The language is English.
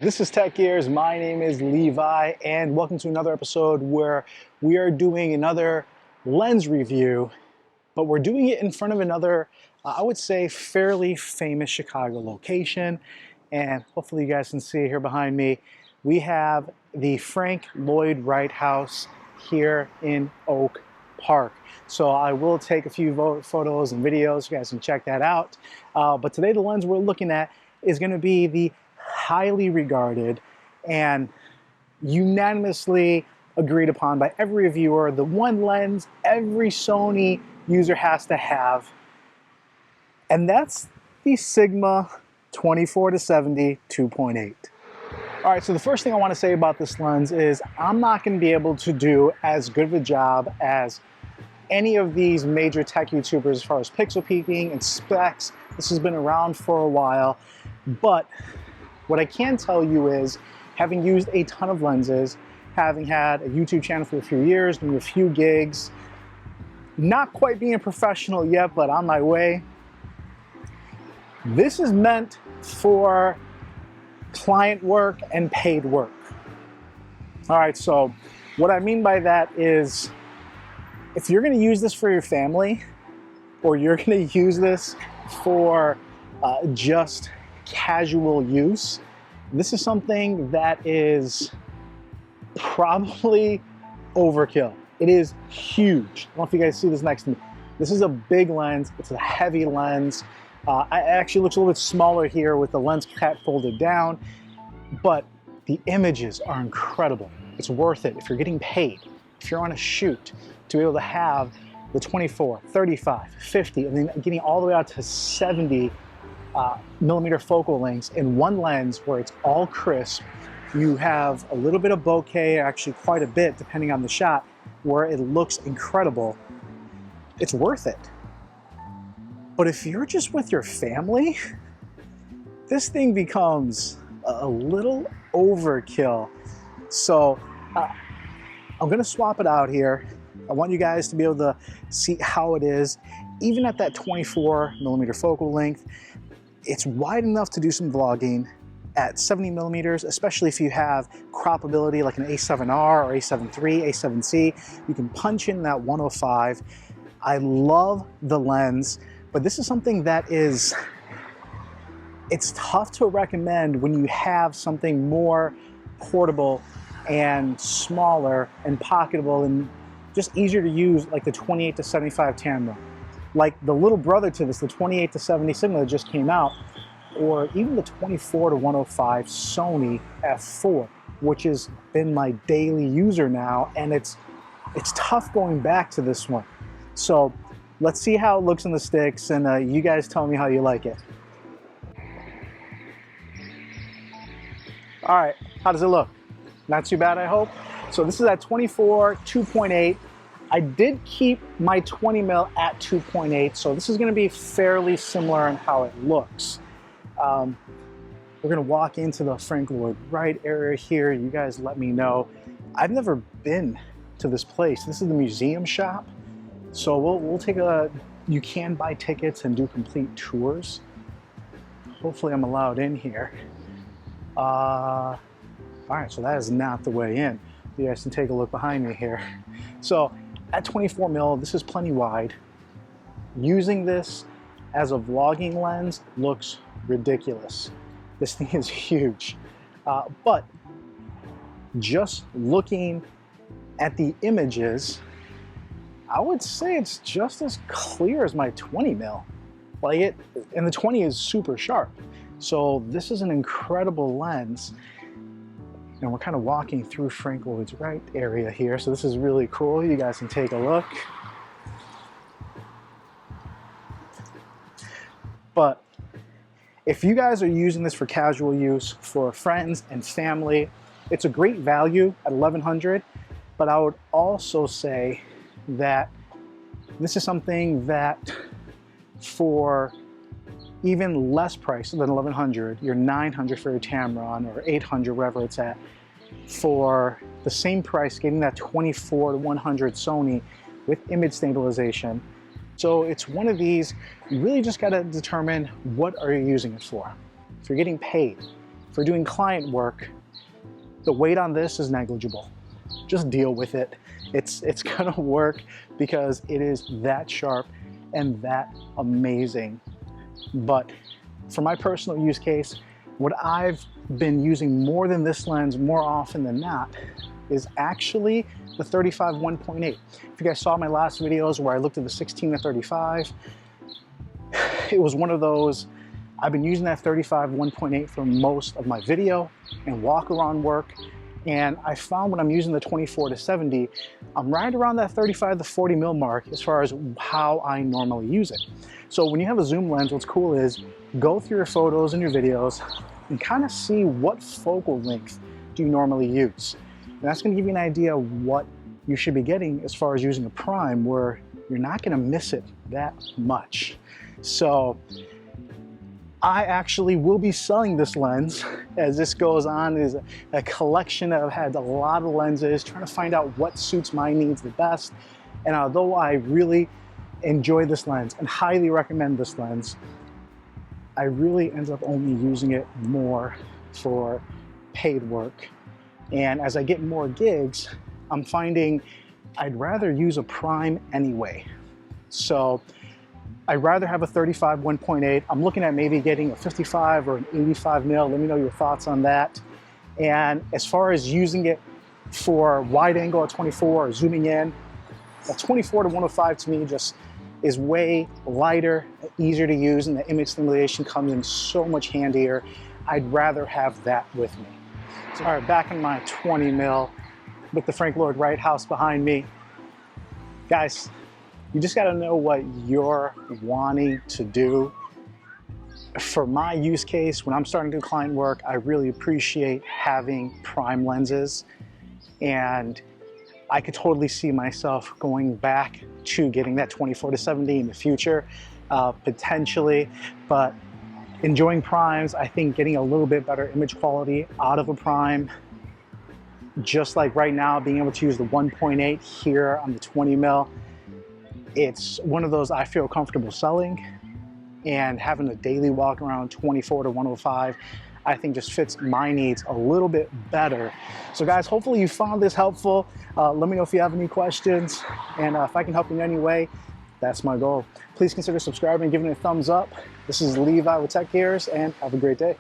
This is Tech Gears. My name is Levi, and welcome to another episode where we are doing another lens review, but we're doing it in front of another, I would say, fairly famous Chicago location. And hopefully you guys can see here behind me, we have the Frank Lloyd Wright house here in Oak Park. So I will take a few photos and videos. You guys can check that out. But today the lens we're looking at is going to be the highly regarded and unanimously agreed upon by every reviewer, the one lens every Sony user has to have, and that's the Sigma 24-70 2.8. All right, so the first thing I want to say about this lens is I'm not going to be able to do as good of a job as any of these major tech YouTubers as far as pixel peaking and specs. This has been around for a while, but what I can tell you is, having used a ton of lenses, having had a YouTube channel for a few years, doing a few gigs, not quite being a professional yet, but on my way, this is meant for client work and paid work. All right, so what I mean by that is, if you're gonna use this for your family, or you're gonna use this for just casual use, this is something that is probably overkill. It is huge. I don't know if you guys see this next to me. This is a big lens. It's a heavy lens. It actually looks a little bit smaller here with the lens cap folded down, but the images are incredible. It's worth it if you're getting paid, if you're on a shoot, to be able to have the 24, 35, 50, and then getting all the way out to 70 millimeter focal lengths in one lens where it's all crisp. You have a little bit of bokeh, actually quite a bit depending on the shot, where it looks incredible. It's worth it. But if you're just with your family, this thing becomes a little overkill. So I'm gonna swap it out here. I want you guys to be able to see how it is. Even at that 24 millimeter focal length, it's wide enough to do some vlogging. At 70 millimeters, especially if you have crop ability like an A7R or A7 III, A7C, you can punch in that 105. I love the lens, but this is something that is, it's tough to recommend when you have something more portable and smaller and pocketable and just easier to use, like the 28-75 Tamron. Like the little brother to this, the 28-70 Sigma that just came out, or even the 24-105 Sony F4, which has been my daily user now, and it's tough going back to this one. So let's see how it looks in the sticks, and you guys tell me how you like it. All right, how does it look? Not too bad, I hope. So this is at 24 2.8. I did keep my 20 mil at 2.8, so this is going to be fairly similar in how it looks. We're going to walk into the Frank Lloyd Wright area here. You guys let me know. I've never been to this place. This is the museum shop, so we'll take you can buy tickets and do complete tours. Hopefully I'm allowed in here. All right, so that is not the way in. You guys can take a look behind me here. So at 24 mil, this is plenty wide. Using this as a vlogging lens looks ridiculous. This thing is huge. But just looking at the images, I would say it's just as clear as my 20 mil. Like and the 20 is super sharp. So this is an incredible lens. And we're kind of walking through Frank Lloyd Wright area here, so this is really cool. You guys can take a look. But if you guys are using this for casual use, for friends and family, it's a great value at $1,100. But I would also say that this is something that for even less price than $1,100, your $900 for your Tamron or $800, wherever it's at, for the same price, getting that 24-100 Sony with image stabilization. So it's one of these, you really just gotta determine what are you using it for. If you're getting paid, for doing client work, the weight on this is negligible. Just deal with it. It's gonna work because it is that sharp and that amazing. But for my personal use case, what I've been using more than this lens more often than not is actually the 35 1.8. If you guys saw my last videos where I looked at the 16 to 35, it was one of those, I've been using that 35 1.8 for most of my video and walk around work. And I found when I'm using the 24 to 70, I'm right around that 35 to 40 mil mark as far as how I normally use it. So when you have a zoom lens, what's cool is go through your photos and your videos and kind of see what focal length do you normally use. And that's going to give you an idea of what you should be getting as far as using a prime, where you're not going to miss it that much. So I actually will be selling this lens as this goes on. Is a collection that I've had a lot of lenses, trying to find out what suits my needs the best. And although I really enjoy this lens and highly recommend this lens, I really end up only using it more for paid work. And as I get more gigs, I'm finding I'd rather use a prime anyway. So I'd rather have a 35 1.8. I'm looking at maybe getting a 55 or an 85 mil. Let me know your thoughts on that. And as far as using it for wide angle at 24 or zooming in, a 24 to 105 to me just is way lighter, easier to use, and the image stimulation comes in so much handier. I'd rather have that with me. So, all right, back in my 20 mil with the Lloyd Wright house behind me. Guys, you just gotta know what you're wanting to do. For my use case, when I'm starting to do client work, I really appreciate having prime lenses, and I could totally see myself going back to getting that 24 to 70 in the future, potentially, but enjoying primes, I think getting a little bit better image quality out of a prime, just like right now, being able to use the 1.8 here on the 20 mil, it's one of those I feel comfortable selling, and having a daily walk around 24 to 105, I think just fits my needs a little bit better. So guys, hopefully you found this helpful. Let me know if you have any questions, and if I can help you in any way, that's my goal. Please consider subscribing and giving it a thumbs up. This is Levi with Tech Gears, and have a great day.